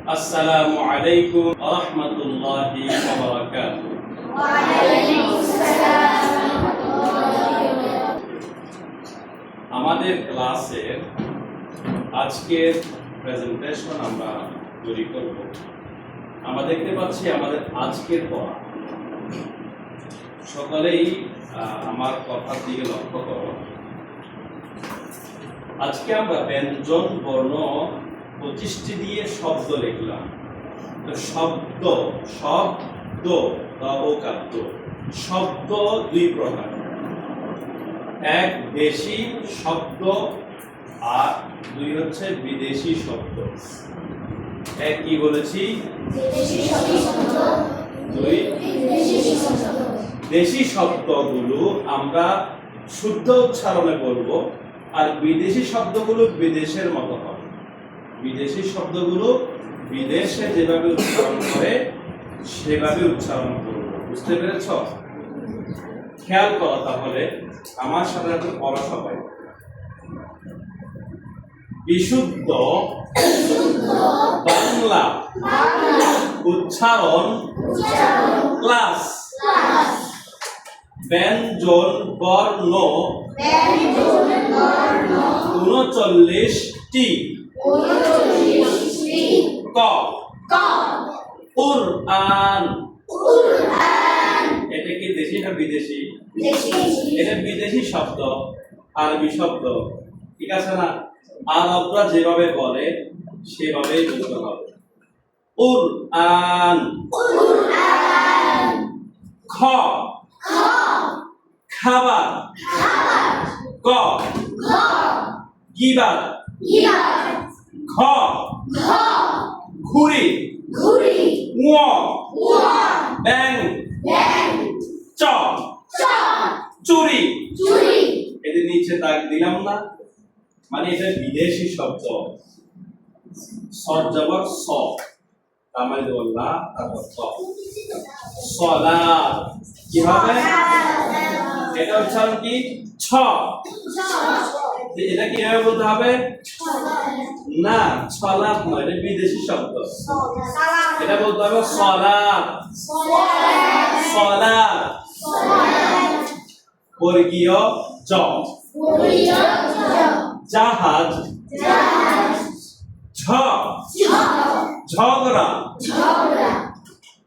আসসালামু আলাইকুম ওয়া রাহমাতুল্লাহি ওয়া বারাকাতুহু। ওয়া আলাইকুম আসসালাম ওয়া রাহমাতুল্লাহি ওয়া বারাকাতুহু। আমাদের ক্লাসের আজকের প্রেজেন্টেশন আমরা তৈরি করব। আমরা দেখতে পাচ্ছি আমাদের আজকের পড়া, সকলেই আমার কথার দিকে লক্ষ্য করো। আজকে আমরা ব্যঞ্জন বর্ণ 25টি দিয়ে শব্দ লিখলাম। তো শব্দ শব্দ দুই প্রকার, এক দেশি শব্দ আর দুই হচ্ছে বিদেশি শব্দ। এক কি বলেছি? দুই দেশি শব্দগুলো আমরা শুদ্ধ উচ্চারণে বলবো, আর বিদেশি শব্দগুলো বিদেশের মতো হবে। বিদেশি শব্দগুলো বিদেশে যেভাবে উচ্চারণ করে সেভাবে উচ্চারণ করব। বুঝতে পেরেছ? খেয়াল করো তাহলে, আমার সাথে একটু পড়া সবাই। বিশুদ্ধ বাংলা উচ্চারণ ক্লাস। ব্যঞ্জন বর্ণ 39টি। ক কুরআন। এটা কি দেশি না বিদেশি? এটা বিদেশি শব্দ, আরবি শব্দ, ঠিক আছে না? আরবরা যেভাবে বলে সেভাবেই বলতে হবে। কুরআন। খ খাবার। গ গিবাদ। ঘ ঘুড়ি। ঙ ব্যাং। চ চুরি। এদের নিচে দাগ দিলাম না, মানে এটা বিদেশি শব্দ। সরজবর স, তার মানে দেব লা, তারপর স। সালাত কি হবে? এটা উচ্চারণ কি? ছ। এটা কিভাবে বলতে হবে? না, সালাত নয়, এটা বিদেশি শব্দ। এটা বলতে হবে সালাত। সালাত বর্গীয় জ। জাহাজ। ঝ ঝগড়া।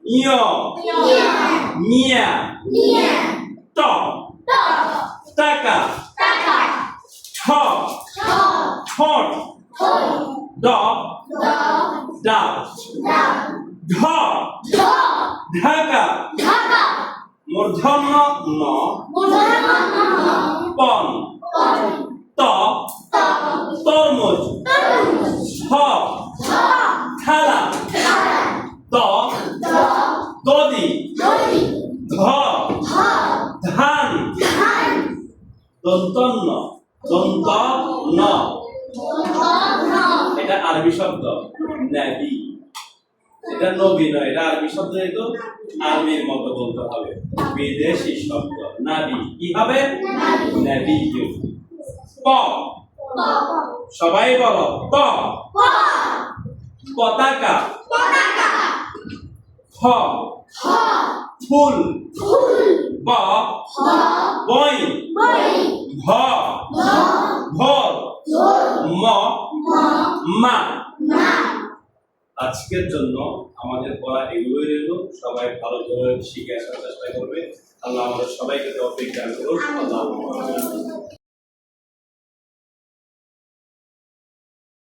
ইয় মিয়া। ট টাকা। ঠ ঠোঁট। ড ডাব। ঢ ঢাকা। মূর্ধন্য ন পন। ত তরমুজ। ঠ থালা। দ দদি। ধ ধান। দন্তন্য দন্ত ন, এটা আরবি শব্দ। নবী, এটা নবী নয়, এটা আরবি শব্দ। যেহেতু আরবির মতো বলতে হবে। বিদেশি শব্দ নবী কি হবে? নবী। প সবাই বলো প পতাকা। ফ ফুল। ব বই। ভ ভোর। ম মা। আজকের জন্য আমাদের পড়া এগুলোই রইল। সবাই ভালো করে শিখে আসার চেষ্টা করবে। আল্লাহ আমাদের সবাইকে তৌফিক দান করুন। আল্লাহ